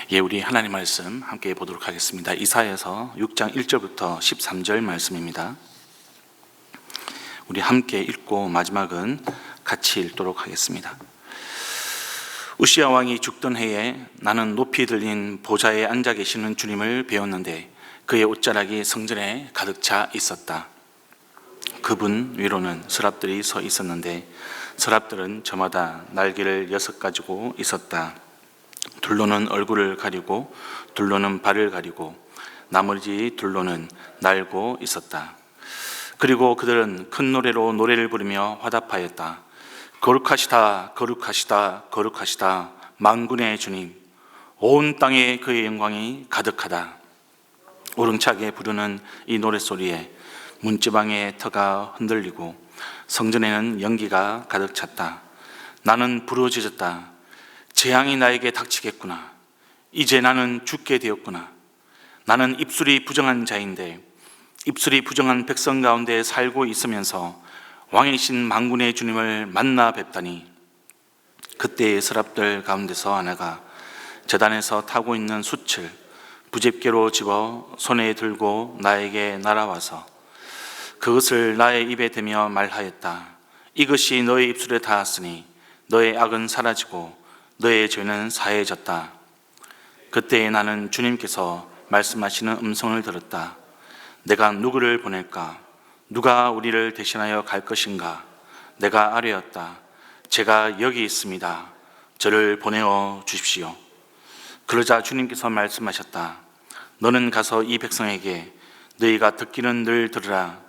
우리 하나님 말씀 함께 보도록 하겠습니다. 이사야서 6장 1절부터 13절 말씀입니다. 우리 함께 읽고 마지막은 같이 읽도록 하겠습니다. 우시야 왕이 죽던 해에 나는 높이 들린 보좌에 앉아 계시는 주님을 배웠는데 그의 옷자락이 성전에 가득 차 있었다. 그분 위로는 서랍들이 서 있었는데 서랍들은 저마다 날개를 6가지고 있었다. 둘로는 얼굴을 가리고 둘로는 발을 가리고 나머지 둘로는 날고 있었다. 그리고 그들은 큰 노래로 노래를 부르며 화답하였다. 거룩하시다, 거룩하시다, 거룩하시다, 만군의 주님, 온 땅에 그의 영광이 가득하다. 우렁차게 부르는 이 노랫소리에 문지방의 터가 흔들리고 성전에는 연기가 가득 찼다. 나는 부르짖었다. 재앙이 나에게 닥치겠구나. 이제 나는 죽게 되었구나. 나는 입술이 부정한 자인데 입술이 부정한 백성 가운데 살고 있으면서 왕이신 만군의 주님을 만나 뵙다니. 그때의 서랍들 가운데서 하나가 제단에서 타고 있는 숯을 부집게로 집어 손에 들고 나에게 날아와서 그것을 나의 입에 대며 말하였다. 이것이 너의 입술에 닿았으니 너의 악은 사라지고 너의 죄는 사해졌다. 그때 나는 주님께서 말씀하시는 음성을 들었다. 내가 누구를 보낼까? 누가 우리를 대신하여 갈 것인가? 내가 아뢰었다. 제가 여기 있습니다. 저를 보내어 주십시오. 그러자 주님께서 말씀하셨다. 너는 가서 이 백성에게 너희가 듣기는 늘 들으라.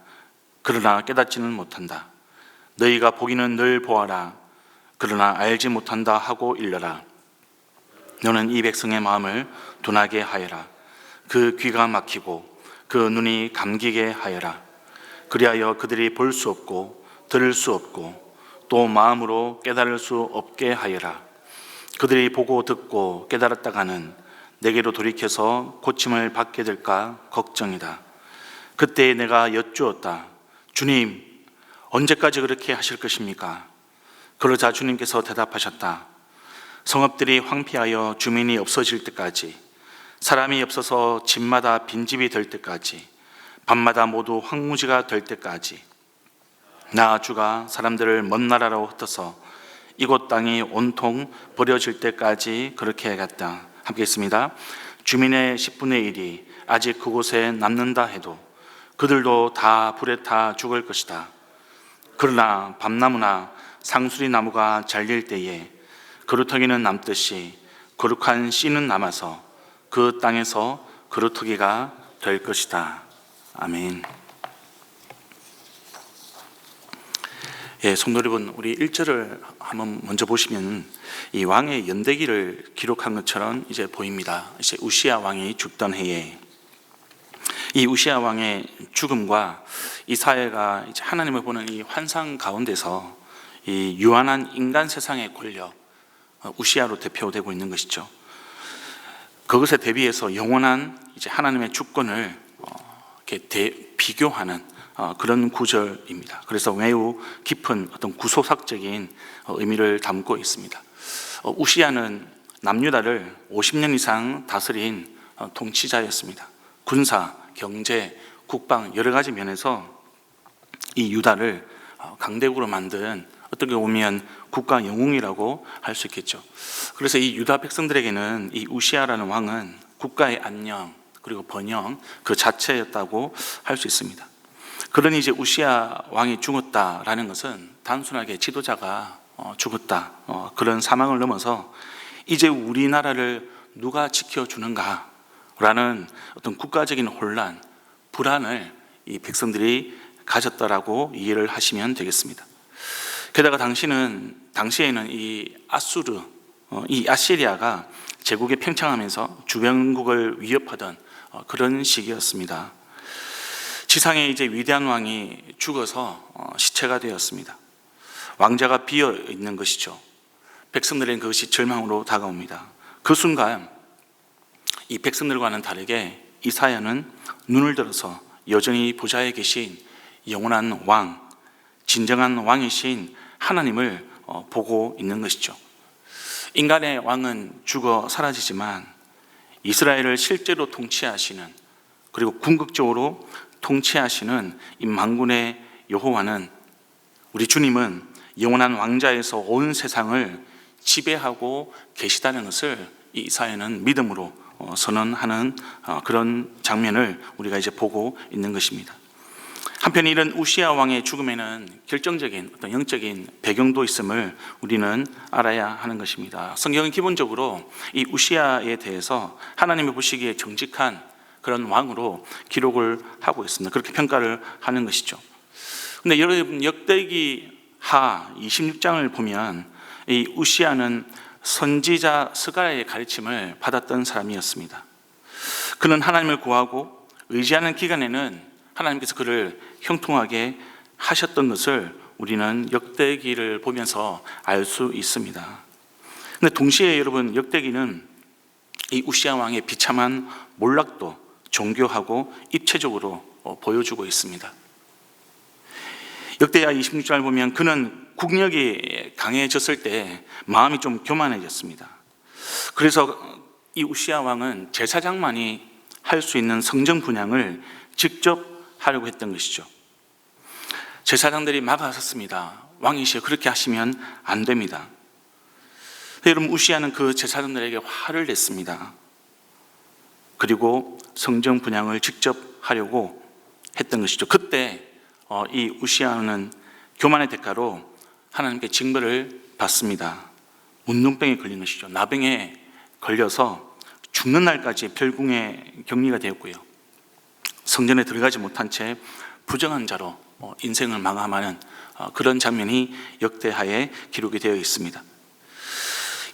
그러나 깨닫지는 못한다. 너희가 보기는 늘 보아라. 그러나 알지 못한다 하고 일러라. 너는 이 백성의 마음을 둔하게 하여라. 그 귀가 막히고 그 눈이 감기게 하여라. 그리하여 그들이 볼 수 없고 들을 수 없고 또 마음으로 깨달을 수 없게 하여라. 그들이 보고 듣고 깨달았다가는 내게로 돌이켜서 고침을 받게 될까 걱정이다. 그때 내가 여쭈었다. 주님, 언제까지 그렇게 하실 것입니까? 그러자 주님께서 대답하셨다. 성읍들이 황폐하여 주민이 없어질 때까지, 사람이 없어서 집마다 빈집이 될 때까지, 밤마다 모두 황무지가 될 때까지, 나 주가 사람들을 먼 나라로 흩어서 이곳 땅이 온통 버려질 때까지 그렇게 해야겠다. 함께 있습니다. 주민의 10분의 1이 아직 그곳에 남는다 해도 그들도 다 불에 타 죽을 것이다. 그러나 밤나무나 상수리 나무가 잘릴 때에 그루터기는 남듯이 거룩한 씨는 남아서 그 땅에서 그루터기가 될 것이다. 아멘. 성도 여러분, 우리 1절을 한번 먼저 보시면 이 왕의 연대기를 기록한 것처럼 이제 보입니다. 이제 우시야 왕이 죽던 해에 이 우시야 왕의 죽음과 이사야가 이제 하나님을 보는 이 환상 가운데서 이 유한한 인간 세상의 권력, 우시야로 대표되고 있는 것이죠. 그것에 대비해서 영원한 이제 하나님의 주권을 이렇게 비교하는 그런 구절입니다. 그래서 매우 깊은 어떤 구속학적인 의미를 담고 있습니다. 우시야는 남유다를 50년 이상 다스린 통치자였습니다. 군사, 경제, 국방 여러 가지 면에서 이 유다를 강대국으로 만든 어떻게 보면 국가 영웅이라고 할 수 있겠죠. 그래서 이 유다 백성들에게는 이 우시야라는 왕은 국가의 안녕 그리고 번영 그 자체였다고 할 수 있습니다. 그러니 이제 우시야 왕이 죽었다라는 것은 단순하게 지도자가 죽었다 그런 사망을 넘어서 이제 우리나라를 누가 지켜주는가라는 어떤 국가적인 혼란, 불안을 이 백성들이 가졌다라고 이해를 하시면 되겠습니다. 게다가 당시에는 이 아수르, 이 아시리아가 제국에 팽창하면서 주변국을 위협하던 그런 시기였습니다. 지상에 이제 위대한 왕이 죽어서 시체가 되었습니다. 왕자가 비어 있는 것이죠. 백성들에게는 그것이 절망으로 다가옵니다. 그 순간 이 백성들과는 다르게 이사야는 눈을 들어서 여전히 보좌에 계신 영원한 왕, 진정한 왕이신 하나님을 보고 있는 것이죠. 인간의 왕은 죽어 사라지지만 이스라엘을 실제로 통치하시는, 그리고 궁극적으로 통치하시는 이 만군의 여호와는, 우리 주님은 영원한 왕자에서 온 세상을 지배하고 계시다는 것을 이 이사야는 믿음으로 선언하는 그런 장면을 우리가 이제 보고 있는 것입니다. 한편 이런 우시야 왕의 죽음에는 결정적인 어떤 영적인 배경도 있음을 우리는 알아야 하는 것입니다. 성경은 기본적으로 이 우시야에 대해서 하나님이 보시기에 정직한 그런 왕으로 기록을 하고 있습니다. 그렇게 평가를 하는 것이죠. 근데 여러분, 역대기 하 26장을 보면 이 우시야는 선지자 스가랴의 가르침을 받았던 사람이었습니다. 그는 하나님을 구하고 의지하는 기간에는 하나님께서 그를 형통하게 하셨던 것을 우리는 역대기를 보면서 알 수 있습니다. 그런데 동시에 여러분, 역대기는 이 우시야 왕의 비참한 몰락도 종교하고 입체적으로 보여주고 있습니다. 역대하 26장을 보면 그는 국력이 강해졌을 때 마음이 좀 교만해졌습니다. 그래서 이 우시야 왕은 제사장만이 할 수 있는 성전 분향을 직접 하려고 했던 것이죠. 제사장들이 막아섰습니다. 왕이시여, 그렇게 하시면 안 됩니다. 여러분, 우시야는 그 제사장들에게 화를 냈습니다. 그리고 성전 분향을 직접 하려고 했던 것이죠. 그때 이 우시야는 교만의 대가로 하나님께 징벌을 받습니다. 문둥병에 걸린 것이죠. 나병에 걸려서 죽는 날까지 별궁에 격리가 되었고요. 성전에 들어가지 못한 채 부정한 자로 인생을 마감하는 그런 장면이 역대하에 기록이 되어 있습니다.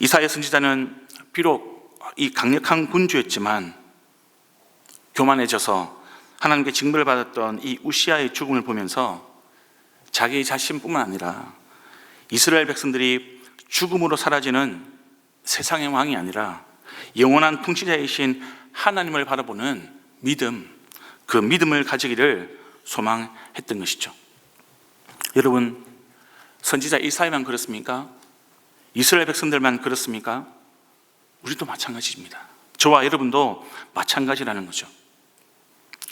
이사야 선지자는 비록 이 강력한 군주였지만 교만해져서 하나님께 징벌을 받았던 이 우시야의 죽음을 보면서 자기 자신뿐만 아니라 이스라엘 백성들이 죽음으로 사라지는 세상의 왕이 아니라 영원한 통치자이신 하나님을 바라보는 믿음, 그 믿음을 가지기를 소망했던 것이죠. 여러분, 선지자 이사야만 그렇습니까? 이스라엘 백성들만 그렇습니까? 우리도 마찬가지입니다. 저와 여러분도 마찬가지라는 거죠.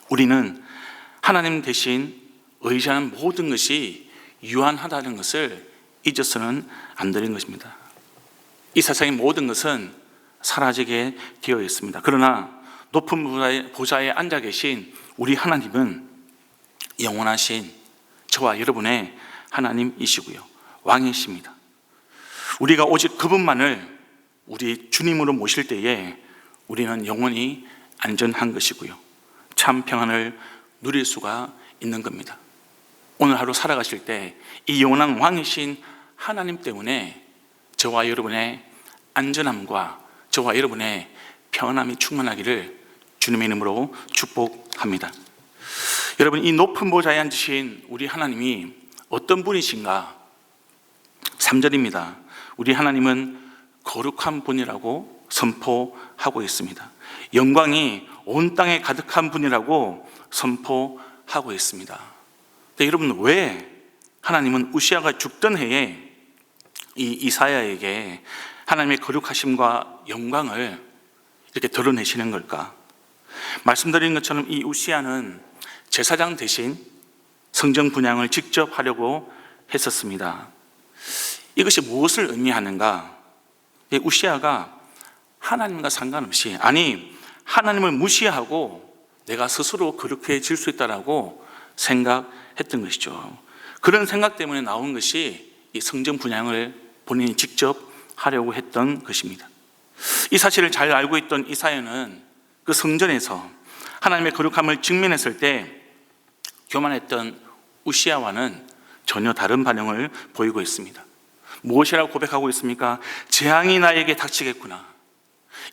우리는 하나님 대신 의지하는 모든 것이 유한하다는 것을 잊어서는 안 되는 것입니다. 이 세상의 모든 것은 사라지게 되어 있습니다. 그러나 높은 보좌에 앉아 계신 우리 하나님은 영원하신 저와 여러분의 하나님이시고요, 왕이십니다. 우리가 오직 그분만을 우리 주님으로 모실 때에 우리는 영원히 안전한 것이고요, 참 평안을 누릴 수가 있는 겁니다. 오늘 하루 살아가실 때 이 영원한 왕이신 하나님 때문에 저와 여러분의 안전함과 저와 여러분의 평안함이 충만하기를 주님의 이름으로 축복합니다. 여러분, 이 높은 보좌에 앉으신 우리 하나님이 어떤 분이신가? 3절입니다. 우리 하나님은 거룩한 분이라고 선포하고 있습니다. 영광이 온 땅에 가득한 분이라고 선포하고 있습니다. 근데 여러분, 왜 하나님은 우시야가 죽던 해에 이 이사야에게 하나님의 거룩하심과 영광을 이렇게 드러내시는 걸까? 말씀드린 것처럼 이 우시야는 제사장 대신 성전 분향을 직접 하려고 했었습니다. 이것이 무엇을 의미하는가? 우시야가 하나님과 상관없이, 아니 하나님을 무시하고 내가 스스로 거룩해질 수 있다라고 생각했던 것이죠. 그런 생각 때문에 나온 것이 이 성전 분향을 본인이 직접 하려고 했던 것입니다. 이 사실을 잘 알고 있던 이사야는 그 성전에서 하나님의 거룩함을 직면했을 때 교만했던 우시야와는 전혀 다른 반응을 보이고 있습니다. 무엇이라고 고백하고 있습니까? 재앙이 나에게 닥치겠구나.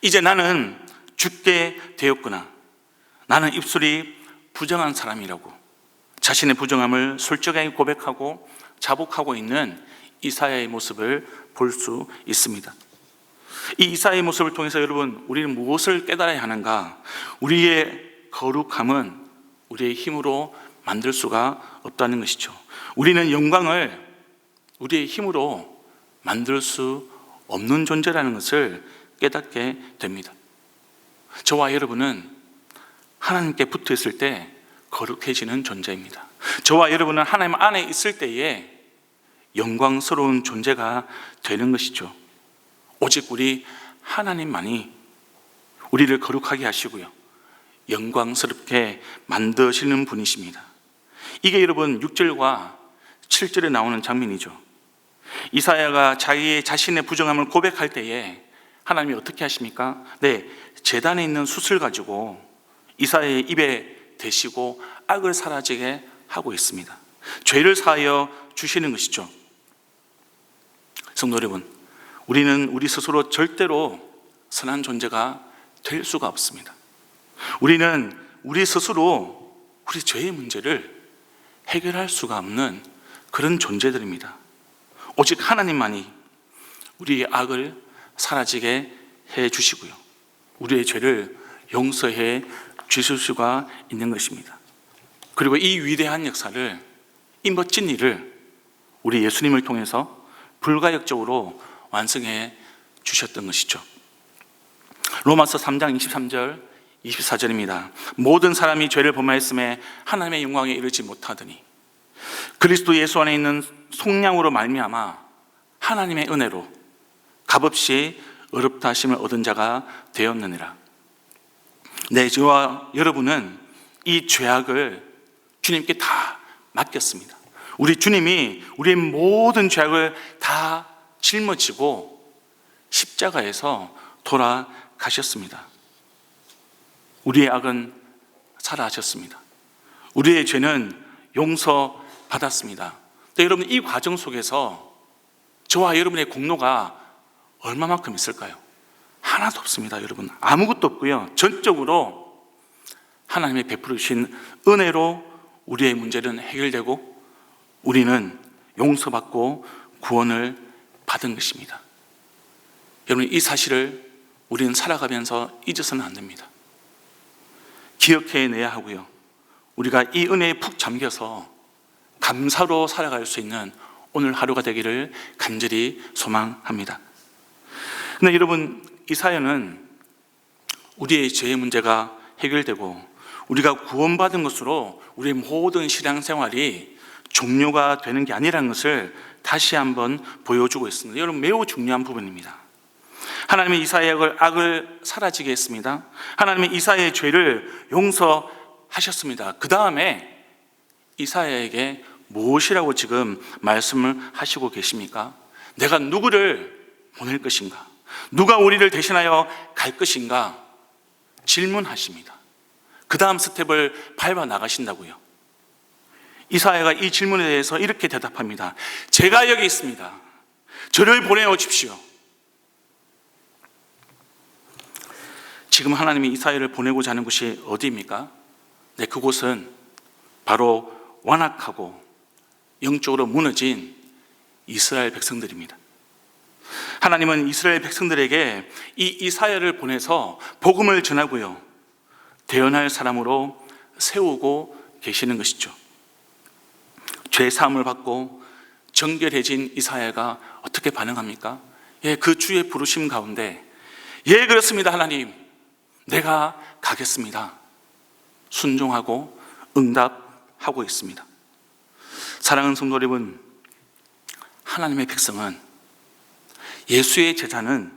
이제 나는 죽게 되었구나. 나는 입술이 부정한 사람이라고 자신의 부정함을 솔직하게 고백하고 자복하고 있는 이사야의 모습을 볼 수 있습니다. 이 이사야의 모습을 통해서 여러분, 우리는 무엇을 깨달아야 하는가? 우리의 거룩함은 우리의 힘으로 만들 수가 없다는 것이죠. 우리는 영광을 우리의 힘으로 만들 수 없는 존재라는 것을 깨닫게 됩니다. 저와 여러분은 하나님께 붙어 있을 때 거룩해지는 존재입니다. 저와 여러분은 하나님 안에 있을 때에 영광스러운 존재가 되는 것이죠. 오직 우리 하나님만이 우리를 거룩하게 하시고요, 영광스럽게 만드시는 분이십니다. 이게 여러분 6절과 7절에 나오는 장면이죠. 이사야가 자신의 부정함을 고백할 때에 하나님이 어떻게 하십니까? 제단에 있는 숯을 가지고 이사야의 입에 대시고 악을 사라지게 하고 있습니다. 죄를 사하여 주시는 것이죠. 성도 여러분, 우리는 우리 스스로 절대로 선한 존재가 될 수가 없습니다. 우리는 우리 스스로 우리 죄의 문제를 해결할 수가 없는 그런 존재들입니다. 오직 하나님만이 우리의 악을 사라지게 해 주시고요, 우리의 죄를 용서해 주실 수가 있는 것입니다. 그리고 이 위대한 역사를, 이 멋진 일을 우리 예수님을 통해서 불가역적으로 완성해 주셨던 것이죠. 로마서 3장 23절 24절입니다. 모든 사람이 죄를 범하였음에 하나님의 영광에 이르지 못하더니 그리스도 예수 안에 있는 속량으로 말미암아 하나님의 은혜로 값없이 의롭다 하심을 얻은 자가 되었느니라. 저와 여러분은 이 죄악을 주님께 다 맡겼습니다. 우리 주님이 우리의 모든 죄악을 다 짊어지고 십자가에서 돌아가셨습니다. 우리의 악은 사라하셨습니다. 우리의 죄는 용서받았습니다. 여러분, 이 과정 속에서 저와 여러분의 공로가 얼마만큼 있을까요? 하나도 없습니다. 여러분, 아무것도 없고요, 전적으로 하나님의 베풀으신 은혜로 우리의 문제는 해결되고 우리는 용서받고 구원을 받은 것입니다. 여러분, 이 사실을 우리는 살아가면서 잊어서는 안 됩니다. 기억해내야 하고요, 우리가 이 은혜에 푹 잠겨서 감사로 살아갈 수 있는 오늘 하루가 되기를 간절히 소망합니다. 근데 여러분, 이 사연은 우리의 죄의 문제가 해결되고 우리가 구원받은 것으로 우리의 모든 신앙생활이 종료가 되는 게 아니라는 것을 다시 한번 보여주고 있습니다. 여러분, 매우 중요한 부분입니다. 하나님의 이사야의 악을 사라지게 했습니다. 하나님의 이사야의 죄를 용서하셨습니다. 그 다음에 이사야에게 무엇이라고 지금 말씀을 하시고 계십니까? 내가 누구를 보낼 것인가? 누가 우리를 대신하여 갈 것인가? 질문하십니다. 그 다음 스텝을 밟아 나가신다고요. 이사야가 이 질문에 대해서 이렇게 대답합니다. 제가 여기 있습니다. 저를 보내어 주십시오. 지금 하나님이 이사야를 보내고자 하는 곳이 어디입니까? 그곳은 바로 완악하고 영적으로 무너진 이스라엘 백성들입니다. 하나님은 이스라엘 백성들에게 이 이사야를 보내서 복음을 전하고요, 대언할 사람으로 세우고 계시는 것이죠. 죄 사함을 받고 정결해진 이사야가 어떻게 반응합니까? 그 주의 부르심 가운데 그렇습니다 하나님, 내가 가겠습니다, 순종하고 응답하고 있습니다. 사랑하는 성도 여러분, 하나님의 백성은, 예수의 제자는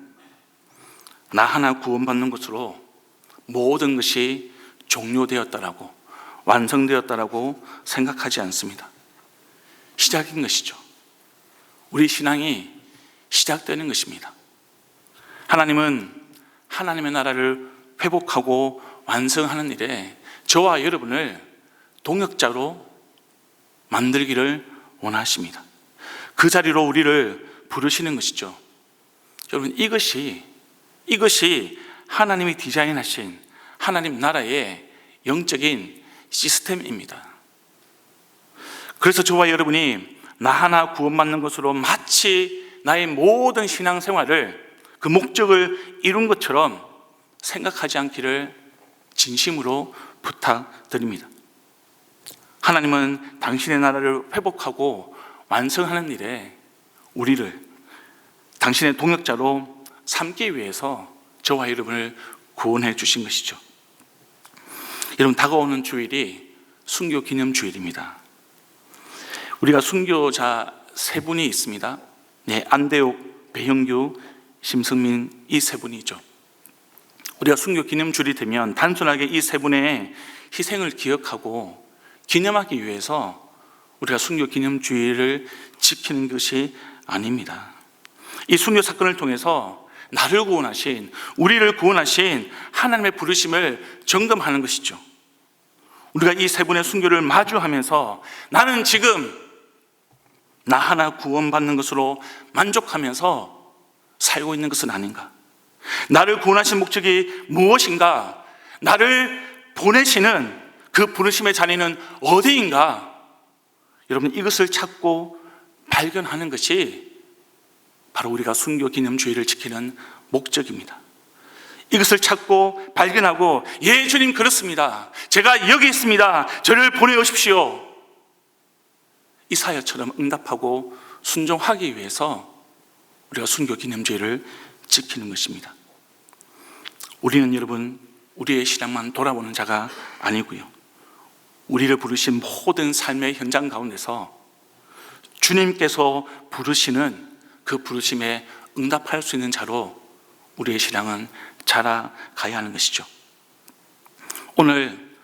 나 하나 구원받는 것으로 모든 것이 종료되었다라고, 완성되었다라고 생각하지 않습니다. 시작인 것이죠. 우리 신앙이 시작되는 것입니다. 하나님은 하나님의 나라를 회복하고 완성하는 일에 저와 여러분을 동역자로 만들기를 원하십니다. 그 자리로 우리를 부르시는 것이죠. 여러분, 이것이 하나님이 디자인하신 하나님 나라의 영적인 시스템입니다. 그래서 저와 여러분이 나 하나 구원받는 것으로 마치 나의 모든 신앙생활을, 그 목적을 이룬 것처럼 생각하지 않기를 진심으로 부탁드립니다. 하나님은 당신의 나라를 회복하고 완성하는 일에 우리를 당신의 동역자로 삼기 위해서 저와 여러분을 구원해 주신 것이죠. 여러분, 다가오는 주일이 순교 기념 주일입니다. 우리가 순교자 세 분이 있습니다. 네, 안대욱, 배형규, 심승민, 이 세 분이죠. 우리가 순교 기념 주일이 되면 단순하게 이 세 분의 희생을 기억하고 기념하기 위해서 우리가 순교 기념 주일을 지키는 것이 아닙니다. 이 순교 사건을 통해서 나를 구원하신, 우리를 구원하신 하나님의 부르심을 점검하는 것이죠. 우리가 이 세 분의 순교를 마주하면서 나는 지금 나 하나 구원받는 것으로 만족하면서 살고 있는 것은 아닌가? 나를 구원하신 목적이 무엇인가? 나를 보내시는 그 부르심의 자리는 어디인가? 여러분, 이것을 찾고 발견하는 것이 바로 우리가 순교 기념 주일을 지키는 목적입니다. 이것을 찾고 발견하고, 예, 주님, 그렇습니다. 제가 여기 있습니다. 저를 보내오십시오. 이사야처럼 응답하고 순종하기 위해서 우리가 순교 기념 주일을 지키는 것입니다. 우리는 여러분, 우리의 신앙만 돌아보는 자가 아니고요, 우리를 부르신 모든 삶의 현장 가운데서 주님께서 부르시는 그 부르심에 응답할 수 있는 자로 우리의 신앙은 자라가야 하는 것이죠. 오늘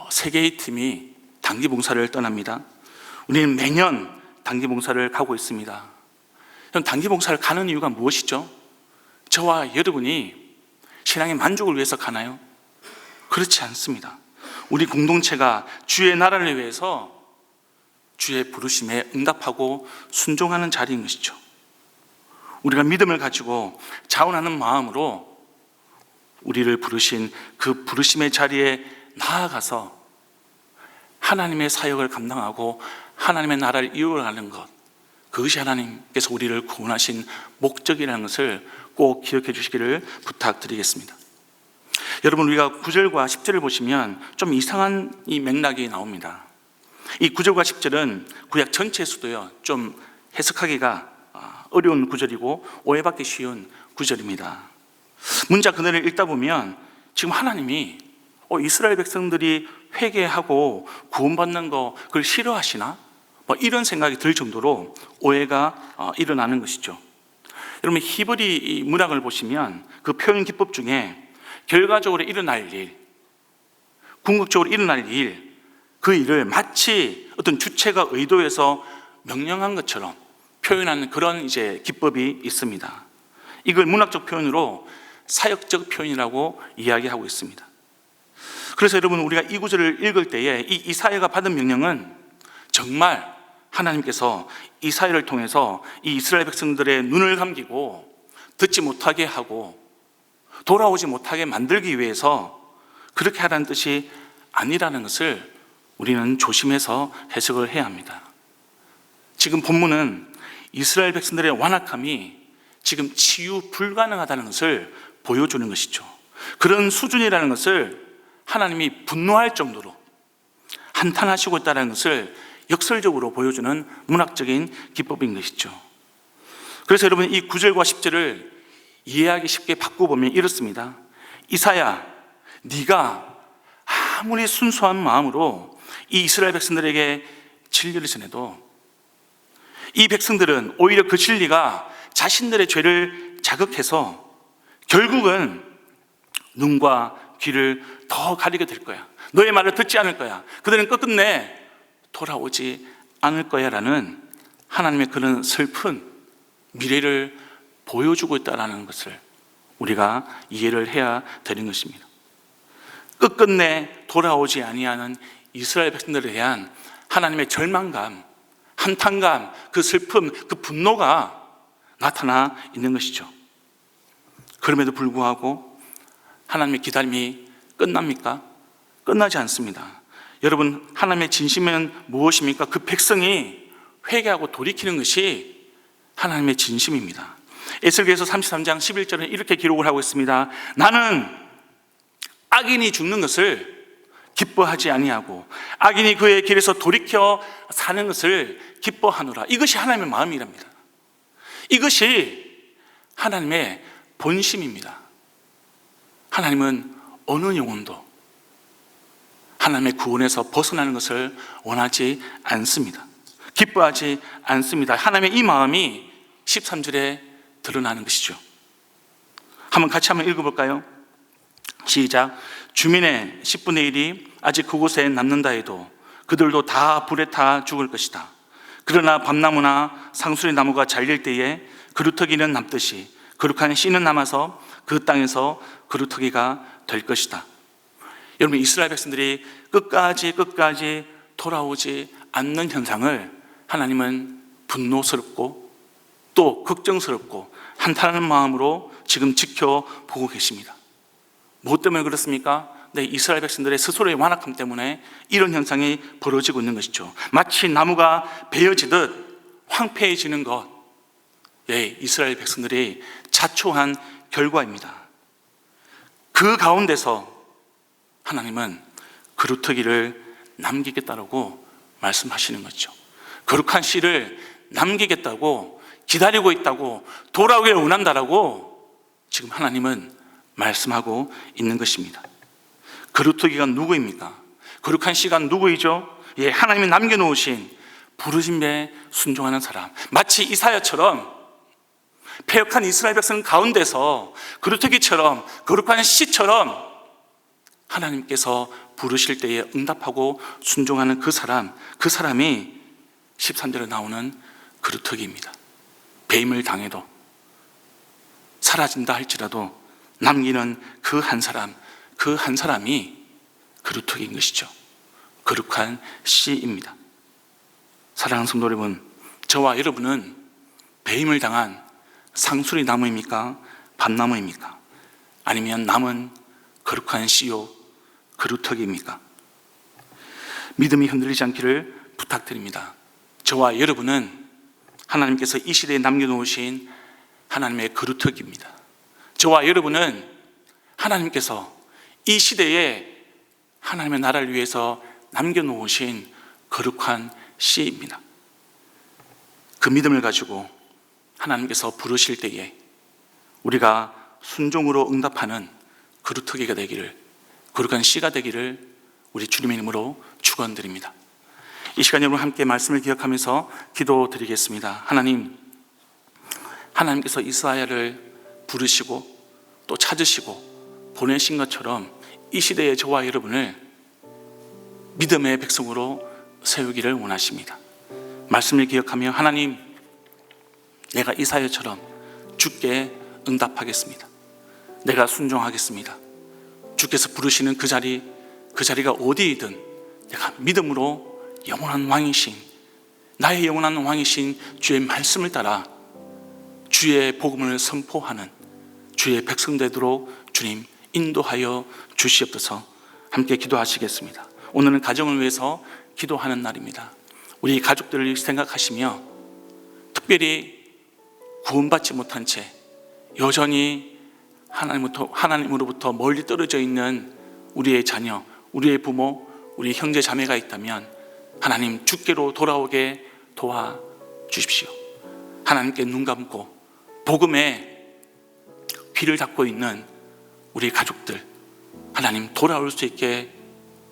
세 개의 팀이 단기 봉사를 떠납니다. 우리는 매년 단기 봉사를 가고 있습니다. 단기 봉사를 가는 이유가 무엇이죠? 저와 여러분이 신앙의 만족을 위해서 가나요? 그렇지 않습니다. 우리 공동체가 주의 나라를 위해서 주의 부르심에 응답하고 순종하는 자리인 것이죠. 우리가 믿음을 가지고 자원하는 마음으로 우리를 부르신 그 부르심의 자리에 나아가서 하나님의 사역을 감당하고 하나님의 나라를 이루어가는 것, 그것이 하나님께서 우리를 구원하신 목적이라는 것을 꼭 기억해 주시기를 부탁드리겠습니다. 여러분, 우리가 9절과 10절을 보시면 좀 이상한 이 맥락이 나옵니다. 이 9절과 10절은 구약 전체에서도요, 좀 해석하기가 어려운 구절이고 오해받기 쉬운 구절입니다. 문자 그대를 읽다 보면 지금 하나님이 이스라엘 백성들이 회개하고 구원받는 거 그걸 싫어하시나? 이런 생각이 들 정도로 오해가 일어나는 것이죠. 여러분, 히브리 문학을 보시면 그 표현 기법 중에 결과적으로 일어날 일, 궁극적으로 일어날 일, 그 일을 마치 어떤 주체가 의도해서 명령한 것처럼 표현하는 그런 기법이 있습니다. 이걸 문학적 표현으로 사역적 표현이라고 이야기하고 있습니다. 그래서 여러분, 우리가 이 구절을 읽을 때에 이 이사야가 받은 명령은 정말 하나님께서 이사야를 통해서 이 이스라엘 백성들의 눈을 감기고 듣지 못하게 하고 돌아오지 못하게 만들기 위해서 그렇게 하라는 뜻이 아니라는 것을 우리는 조심해서 해석을 해야 합니다. 지금 본문은 이스라엘 백성들의 완악함이 지금 치유 불가능하다는 것을 보여주는 것이죠. 그런 수준이라는 것을 하나님이 분노할 정도로 한탄하시고 있다는 것을 역설적으로 보여주는 문학적인 기법인 것이죠. 그래서 여러분, 이 9절과 10절을 이해하기 쉽게 바꿔보면 이렇습니다. 이사야, 네가 아무리 순수한 마음으로 이 이스라엘 백성들에게 진리를 전해도 이 백성들은 오히려 그 진리가 자신들의 죄를 자극해서 결국은 눈과 귀를 더 가리게 될 거야. 너의 말을 듣지 않을 거야. 그들은 끝끝내 돌아오지 않을 거야 라는 하나님의 그런 슬픈 미래를 보여주고 있다는 것을 우리가 이해를 해야 되는 것입니다. 끝끝내 돌아오지 아니하는 이스라엘 백성들에 대한 하나님의 절망감, 한탄감, 그 슬픔, 그 분노가 나타나 있는 것이죠. 그럼에도 불구하고 하나님의 기다림이 끝납니까? 끝나지 않습니다. 여러분, 하나님의 진심은 무엇입니까? 그 백성이 회개하고 돌이키는 것이 하나님의 진심입니다. 에스겔서 33장 11절은 이렇게 기록을 하고 있습니다. 나는 악인이 죽는 것을 기뻐하지 아니하고 악인이 그의 길에서 돌이켜 사는 것을 기뻐하노라. 이것이 하나님의 마음이랍니다. 이것이 하나님의 본심입니다. 하나님은 어느 영혼도 하나님의 구원에서 벗어나는 것을 원하지 않습니다. 기뻐하지 않습니다. 하나님의 이 마음이 13절에 드러나는 것이죠. 같이 한번 읽어볼까요? 시작. 주민의 10분의 1이 아직 그곳에 남는다 해도 그들도 다 불에 타 죽을 것이다. 그러나 밤나무나 상수리 나무가 잘릴 때에 그루터기는 남듯이 거룩한 씨는 남아서 그 땅에서 그루터기가 될 것이다. 여러분, 이스라엘 백성들이 끝까지 돌아오지 않는 현상을 하나님은 분노스럽고 또 걱정스럽고 한탄하는 마음으로 지금 지켜보고 계십니다. 무엇 때문에 그렇습니까? 이스라엘 백성들의 스스로의 완악함 때문에 이런 현상이 벌어지고 있는 것이죠. 마치 나무가 베어지듯 황폐해지는 것, 이스라엘 백성들이 자초한 결과입니다. 그 가운데서 하나님은 그루터기를 남기겠다고 말씀하시는 거죠. 거룩한 씨를 남기겠다고, 기다리고 있다고, 돌아오기를 원한다라고 지금 하나님은 말씀하고 있는 것입니다. 그루터기가 누구입니까? 거룩한 씨가 누구이죠? 하나님이 남겨놓으신 부르심에 순종하는 사람, 마치 이사야처럼 패역한 이스라엘 백성 가운데서 그루터기처럼 거룩한 씨처럼 하나님께서 부르실 때에 응답하고 순종하는 그 사람이 13절에 나오는 그루터기입니다. 배임을 당해도 사라진다 할지라도 남기는 그 한 사람이 그루터기인 것이죠. 거룩한 씨입니다. 사랑하는 성도 여러분, 저와 여러분은 배임을 당한 상수리 나무입니까? 밤나무입니까? 아니면 남은 거룩한 씨요 그루터기입니까? 믿음이 흔들리지 않기를 부탁드립니다. 저와 여러분은 하나님께서 이 시대에 남겨놓으신 하나님의 그루터기입니다. 저와 여러분은 하나님께서 이 시대에 하나님의 나라를 위해서 남겨놓으신 거룩한 씨입니다. 그 믿음을 가지고 하나님께서 부르실 때에 우리가 순종으로 응답하는 그루터기가 되기를, 거룩한 씨가 되기를 우리 주님의 이름으로 축원드립니다. 이 시간 여러분 함께 말씀을 기억하면서 기도드리겠습니다. 하나님께서 이스라엘을 부르시고 또 찾으시고 보내신 것처럼 이 시대의 저와 여러분을 믿음의 백성으로 세우기를 원하십니다. 말씀을 기억하며 하나님, 내가 이사야처럼 주께 응답하겠습니다. 내가 순종하겠습니다. 주께서 부르시는 그 자리가 어디이든 내가 믿음으로 영원한 왕이신, 나의 영원한 왕이신 주의 말씀을 따라 주의 복음을 선포하는 주의 백성 되도록 주님 인도하여 주시옵소서. 함께 기도하시겠습니다. 오늘은 가정을 위해서 기도하는 날입니다. 우리 가족들을 생각하시며 특별히 구원받지 못한 채 여전히 하나님으로부터 멀리 떨어져 있는 우리의 자녀, 우리의 부모, 우리 형제 자매가 있다면 하나님 주께로 돌아오게 도와주십시오. 하나님께 눈 감고 복음에 귀를 닫고 있는 우리 가족들, 하나님 돌아올 수 있게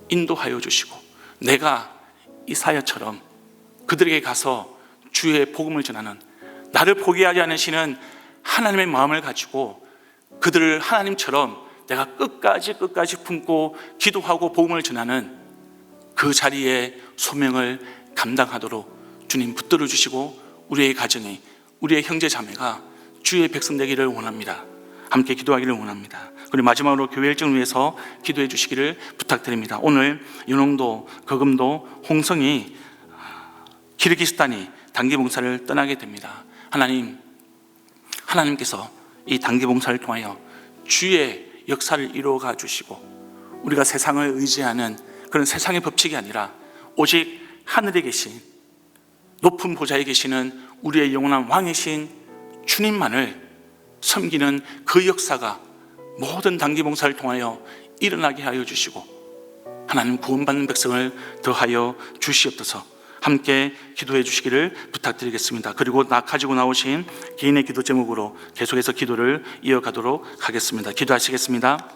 인도하여 주시고 내가 이사야처럼 그들에게 가서 주의 복음을 전하는, 나를 포기하지 않으시는 하나님의 마음을 가지고 그들을 하나님처럼 내가 끝까지 품고 기도하고 복음을 전하는 그 자리에 소명을 감당하도록 주님 붙들어 주시고 우리의 가정이, 우리의 형제 자매가 주의 백성 되기를 원합니다. 함께 기도하기를 원합니다. 그리고 마지막으로 교회 일정을 위해서 기도해 주시기를 부탁드립니다. 오늘 연홍도, 거금도, 홍성이, 키르기스탄이 단기봉사를 떠나게 됩니다. 하나님께서 이 단기봉사를 통하여 주의 역사를 이루어가 주시고 우리가 세상을 의지하는 그런 세상의 법칙이 아니라 오직 하늘에 계신 높은 보좌에 계시는 우리의 영원한 왕이신 주님만을 섬기는 그 역사가 모든 단기봉사를 통하여 일어나게 하여 주시고 하나님 구원받는 백성을 더하여 주시옵소서. 함께 기도해 주시기를 부탁드리겠습니다. 그리고 가지고 나오신 개인의 기도 제목으로 계속해서 기도를 이어가도록 하겠습니다. 기도하시겠습니다.